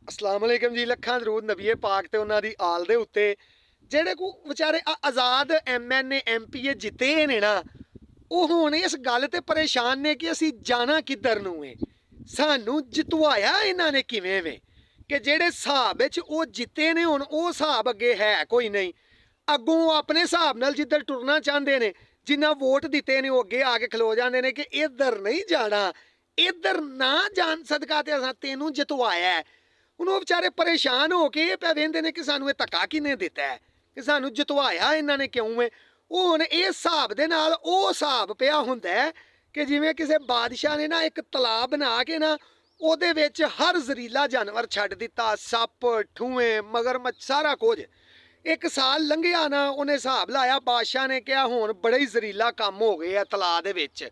अस्सलाम वालेकुम जी। लखां दरूद नबीए पाक ते उन्हां दी आल दे उत्ते ਜਿਹੜੇ ਕੋ ਵਿਚਾਰੇ ਆਜ਼ਾਦ ਐਮਐਨਏ ਐਮਪੀਏ ਜਿੱਤੇ ਨੇ ਨਾ, ਉਹ ਹੁਣ ਇਸ ਗੱਲ ਤੇ ਪਰੇਸ਼ਾਨ ਨੇ ਕਿ ਅਸੀਂ ਜਾਣਾ ਕਿੱਧਰ ਨੂੰ ਏ। ਸਾਨੂੰ ਜਿਤਵਾਇਆ ਇਹਨਾਂ ਨੇ ਕਿਵੇਂ ਵੇ ਕਿ ਜਿਹੜੇ ਹਿਸਾਬ ਵਿੱਚ ਉਹ ਜਿੱਤੇ ਨੇ ਹੁਣ ਉਹ ਹਿਸਾਬ ਅੱਗੇ ਹੈ ਕੋਈ ਨਹੀਂ। ਅੱਗੋਂ ਆਪਣੇ ਹਿਸਾਬ ਨਾਲ ਜਿੱਧਰ ਟੁਰਨਾ ਚਾਹੁੰਦੇ ਨੇ, ਜਿੰਨਾ ਵੋਟ ਦਿੱਤੇ ਨੇ ਉਹ ਅੱਗੇ ਆ ਕੇ ਖਲੋ ਜਾਂਦੇ ਨੇ ਕਿ ਇੱਧਰ ਨਹੀਂ ਜਾਣਾ, ਇੱਧਰ ਨਾ ਜਾਣ ਸਦਕਾ ਤੇ ਅਸਾਂ ਤੈਨੂੰ ਜਿਤਵਾਇਆ। ਹੁਣ ਉਹ ਵਿਚਾਰੇ ਪਰੇਸ਼ਾਨ ਹੋ ਕੇ ਇਹ ਪੈ ਵੇਂਦੇ ਨੇ ਕਿ ਸਾਨੂੰ ਇਹ ਧੱਕਾ ਕਿਹਨੇ ਦਿੱਤਾ ਹੈ, ਕਿ ਸਾਨੂੰ ਜਿਤਵਾਇਆ ਇਹਨਾਂ ਨੇ ਕਿਉਂ ਹੈ। ਉਹ ਹੁਣ ਇਹ ਹਿਸਾਬ ਦੇ ਨਾਲ ਉਹ ਹਿਸਾਬ ਪਿਆ ਹੁੰਦਾ ਹੈ ਕਿ ਜਿਵੇਂ ਕਿਸੇ ਬਾਦਸ਼ਾਹ ਨੇ ਨਾ ਇੱਕ ਤਲਾਬ ਬਣਾ ਕੇ ਨਾ ਉਹਦੇ ਵਿੱਚ ਹਰ ਜ਼ਰੀਲਾ ਜਾਨਵਰ ਛੱਡ ਦਿੱਤਾ, ਸੱਪ ਠੂਏ ਮਗਰਮੱਛ ਸਾਰਾ ਕੁਝ। ਇੱਕ ਸਾਲ ਲੰਘਿਆ ਨਾ, ਉਹਨੇ ਹਿਸਾਬ ਲਾਇਆ, ਬਾਦਸ਼ਾਹ ਨੇ ਕਿਹਾ ਹੁਣ ਬੜਾ ਹੀ ਜ਼ਰੀਲਾ ਕੰਮ ਹੋ ਗਿਆ ਤਲਾਬ ਦੇ ਵਿੱਚ।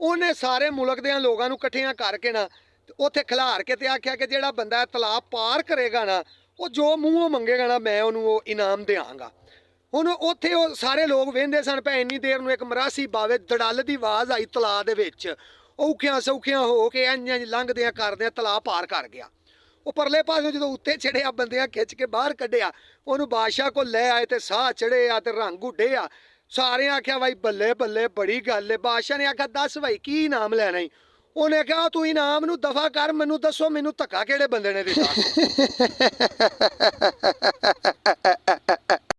ਉਹਨੇ ਸਾਰੇ ਮੁਲਕ ਦੇ ਲੋਕਾਂ ਨੂੰ ਇਕੱਠਿਆਂ ਕਰਕੇ ਨਾ ਉੱਥੇ ਖਿਲਾਰ ਕੇ ਤੇ ਆਖਿਆ ਕਿ ਜਿਹੜਾ ਬੰਦਾ ਤਲਾਬ ਪਾਰ ਕਰੇਗਾ ਨਾ, ਉਹ ਜੋ ਮੂੰਹੋਂ ਮੰਗੇਗਾ ਨਾ ਮੈਂ ਉਹਨੂੰ ਉਹ ਇਨਾਮ ਦਿਆਂਗਾ। ਹੁਣ ਉੱਥੇ ਉਹ ਸਾਰੇ ਲੋਕ ਵੇਂਦੇ ਸਨ ਪਏ। ਇੰਨੀ ਦੇਰ ਨੂੰ ਇੱਕ ਮਰਾਸੀ ਬਾਵੇ ਦੜਲ ਦੀ ਆਵਾਜ਼ ਆਈ ਤਲਾਬ ਦੇ ਵਿੱਚ। ਔਖਿਆਂ ਸੌਖਿਆਂ ਹੋ ਕੇ ਇੰਝ ਲੰਘਦਿਆਂ ਕਰਦਿਆਂ ਤਲਾਬ ਪਾਰ ਕਰ ਗਿਆ। ਉਹ ਪਰਲੇ ਪਾਸੋਂ ਜਦੋਂ ਉੱਤੇ ਚੜਿਆ, ਬੰਦਿਆਂ ਖਿੱਚ ਕੇ ਬਾਹਰ ਕੱਢਿਆ, ਉਹਨੂੰ ਬਾਦਸ਼ਾਹ ਕੋਲ ਲੈ ਆਏ ਤੇ ਸਾਹ ਚੜੇ ਆ ਤੇ ਰੰਗ ਉੱਡੇ ਆ। ਸਾਰਿਆਂ ਆਖਿਆ ਬਾਈ ਬੱਲੇ ਬੱਲੇ ਬੜੀ ਗੱਲ ਏ। ਬਾਦਸ਼ਾਹ ਨੇ ਆਖਿਆ ਦੱਸ ਬਾਈ ਕੀ ਇਨਾਮ ਲੈਣਾ ਈ। ਉਹਨੇ ਕਿਹਾ ਤੂੰ ਇਨਾਮ ਨੂੰ ਦਫਾ ਕਰ, ਮੈਨੂੰ ਦੱਸੋ ਮੈਨੂੰ ਧੱਕਾ ਕਿਹੜੇ ਬੰਦੇ ਨੇ ਦਿੱਤਾ।